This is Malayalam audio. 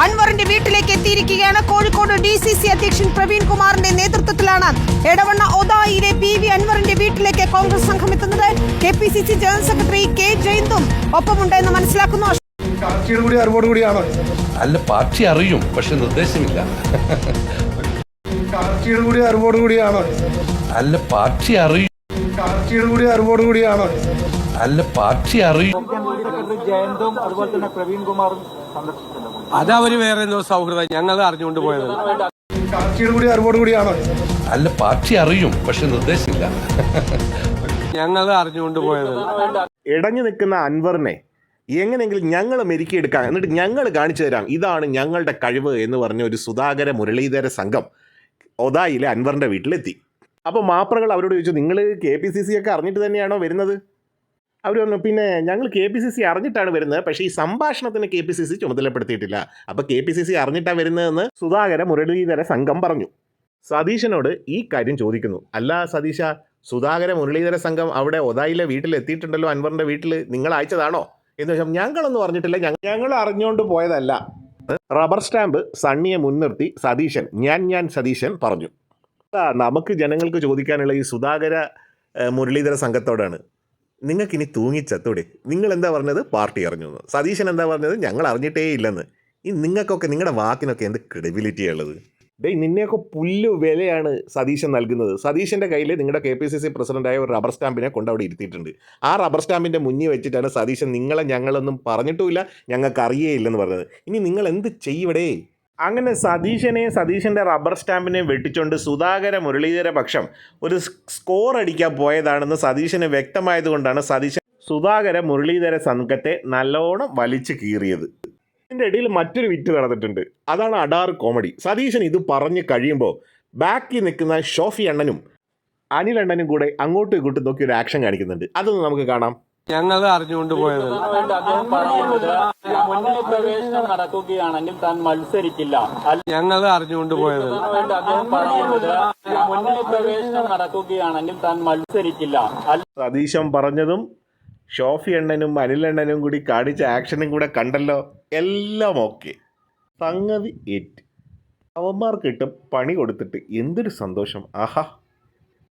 അൻവറിന്റെ വീട്ടിലേക്ക് എത്തിയിരിക്കുകയാണ്. കോഴിക്കോട് DCC അധ്യക്ഷൻ പ്രവീൺ കുമാറിന്റെ നേതൃത്വത്തിലാണ് എടവണ്ണ ഒതായിലെ PV അൻവറിന്റെ വീട്ടിലേക്ക് കോൺഗ്രസ് സംഘം എത്തുന്നത്. KPCC ജനറൽ സെക്രട്ടറി K ജയന്തും ഒപ്പമുണ്ട് എന്ന് മനസ്സിലാക്കുന്നു. അല്ല, പാർട്ടി അറിയും, പക്ഷെ നിർദ്ദേശമില്ല. അല്ല, പാർട്ടി അറിയും. അല്ല, പാർട്ടി അറിയും. അതവര് വേറെ എന്തോ സൗഹൃദം, ഞങ്ങൾ അറിഞ്ഞുകൊണ്ട് പോയത്. അല്ല, പാർട്ടി അറിയും, പക്ഷെ നിർദ്ദേശമില്ല. ഞങ്ങൾ അറിഞ്ഞുകൊണ്ട് പോയത്. ഇടഞ്ഞു നിൽക്കുന്ന അൻവറിനെ എങ്ങനെയെങ്കിലും ഞങ്ങൾ മെരുക്കിയെടുക്കാം, എന്നിട്ട് ഞങ്ങൾ കാണിച്ചു തരാം, ഇതാണ് ഞങ്ങളുടെ കഴിവ് എന്ന് പറഞ്ഞ ഒരു സുധാകര മുരളീധര സംഘം ഒതായിലെ അൻവറിൻ്റെ വീട്ടിലെത്തി. അപ്പോൾ മാപ്രകൾ അവരോട് ചോദിച്ചു, നിങ്ങൾ KPCC ഒക്കെ അറിഞ്ഞിട്ട് തന്നെയാണോ വരുന്നത്? അവർ പറഞ്ഞു, പിന്നെ ഞങ്ങൾ KPCC അറിഞ്ഞിട്ടാണ് വരുന്നത്, പക്ഷേ ഈ സംഭാഷണത്തിന് KPCC ചുമതലപ്പെടുത്തിയിട്ടില്ല. അപ്പോൾ KPCC അറിഞ്ഞിട്ടാണ് വരുന്നതെന്ന് സുധാകര മുരളീധര സംഘം പറഞ്ഞു. സതീശനോട് ഈ കാര്യം ചോദിക്കുന്നു, അല്ല സതീശ, സുധാകര മുരളീധര സംഘം അവിടെ ഒതായിലെ വീട്ടിലെത്തിയിട്ടുണ്ടല്ലോ, അൻവറിൻ്റെ വീട്ടിൽ, നിങ്ങൾ അയച്ചതാണോ എന്ന് ചോദിച്ചാൽ ഞങ്ങളൊന്നും അറിഞ്ഞിട്ടില്ല, ഞങ്ങൾ അറിഞ്ഞുകൊണ്ട് പോയതല്ല. റബ്ബർ സ്റ്റാമ്പ് സണ്ണിയെ മുൻനിർത്തി സതീശൻ ഞാൻ സതീശൻ പറഞ്ഞു. നമുക്ക് ജനങ്ങൾക്ക് ചോദിക്കാനുള്ള ഈ സുധാകര മുരളീധര സംഘത്തോടാണ്, നിങ്ങൾക്കിനി തൂങ്ങിച്ചത്തൂടെ? നിങ്ങൾ എന്താ പറഞ്ഞത്? പാർട്ടി അറിഞ്ഞു എന്ന്. സതീശൻ എന്താ പറഞ്ഞത്? ഞങ്ങൾ അറിഞ്ഞിട്ടേ ഇല്ലെന്ന്. ഈ നിങ്ങൾക്കൊക്കെ, നിങ്ങളുടെ വാക്കിനൊക്കെ എന്ത് ക്രെഡിബിലിറ്റിയാണ് ഉള്ളത്? നിന്നെയൊക്കെ പുല്ല് വിലയാണ് സതീശൻ നൽകുന്നത്. സതീശൻ്റെ കയ്യിൽ നിങ്ങളുടെ KPCC പ്രസിഡൻ്റായ ഒരു റബ്ബർ സ്റ്റാമ്പിനെ കൊണ്ട് അവിടെ ഇരുത്തിയിട്ടുണ്ട്. ആ റബ്ബർ സ്റ്റാമ്പിൻ്റെ മുന്നിൽ വെച്ചിട്ടാണ് സതീശൻ നിങ്ങളെ ഞങ്ങളൊന്നും പറഞ്ഞിട്ടുമില്ല, ഞങ്ങൾക്ക് അറിയേയില്ലെന്ന് പറഞ്ഞത്. ഇനി നിങ്ങൾ എന്ത് ചെയ്യവിടെ? അങ്ങനെ സതീശൻ്റെ റബ്ബർ സ്റ്റാമ്പിനെ വെട്ടിച്ചുകൊണ്ട് സുധാകര മുരളീധര പക്ഷം ഒരു സ്കോർ അടിക്കാൻ പോയതാണെന്ന് സതീശന് വ്യക്തമായതുകൊണ്ടാണ് സതീശൻ സുധാകര മുരളീധര സംഘത്തെ നല്ലോണം വലിച്ചു കീറിയത്. ഇതിൻ്റെ ഇടയിൽ മറ്റൊരു വിറ്റ് നടന്നിട്ടുണ്ട്. അതാണ് അഡാർ കോമഡി. സതീശൻ ഇത് പറഞ്ഞ് കഴിയുമ്പോൾ ബാക്കിൽ നിൽക്കുന്ന ഷോഫി അണ്ണനും അനിൽ അണ്ണനും കൂടെ അങ്ങോട്ടും ഇങ്ങോട്ടും നോക്കി ഒരു ആക്ഷൻ കാണിക്കുന്നുണ്ട്. അതൊന്ന് നമുക്ക് കാണാം. ഞങ്ങൾ അറിഞ്ഞുകൊണ്ട് പോയത്. മുന്നണി പ്രവേശനം നടക്കുകയാണെങ്കിൽ താൻ മത്സരിക്കില്ല. ഞങ്ങൾ അറിഞ്ഞുകൊണ്ട് പോയത്. മുന്നണി പ്രവേശനം നടക്കുകയാണെങ്കിൽ താൻ മത്സരിക്കില്ല. സതീശൻ പറഞ്ഞതും ഷോഫി അണ്ണനും അനിലെണ്ണനും കൂടി കാണിച്ച ആക്ഷനും കൂടെ കണ്ടല്ലോ. എല്ലാം ഓക്കെ, സംഗതി ഏറ്റ്. അവന്മാർക്കിട്ട് പണി കൊടുത്തിട്ട് എന്തൊരു സന്തോഷം. ആഹാ.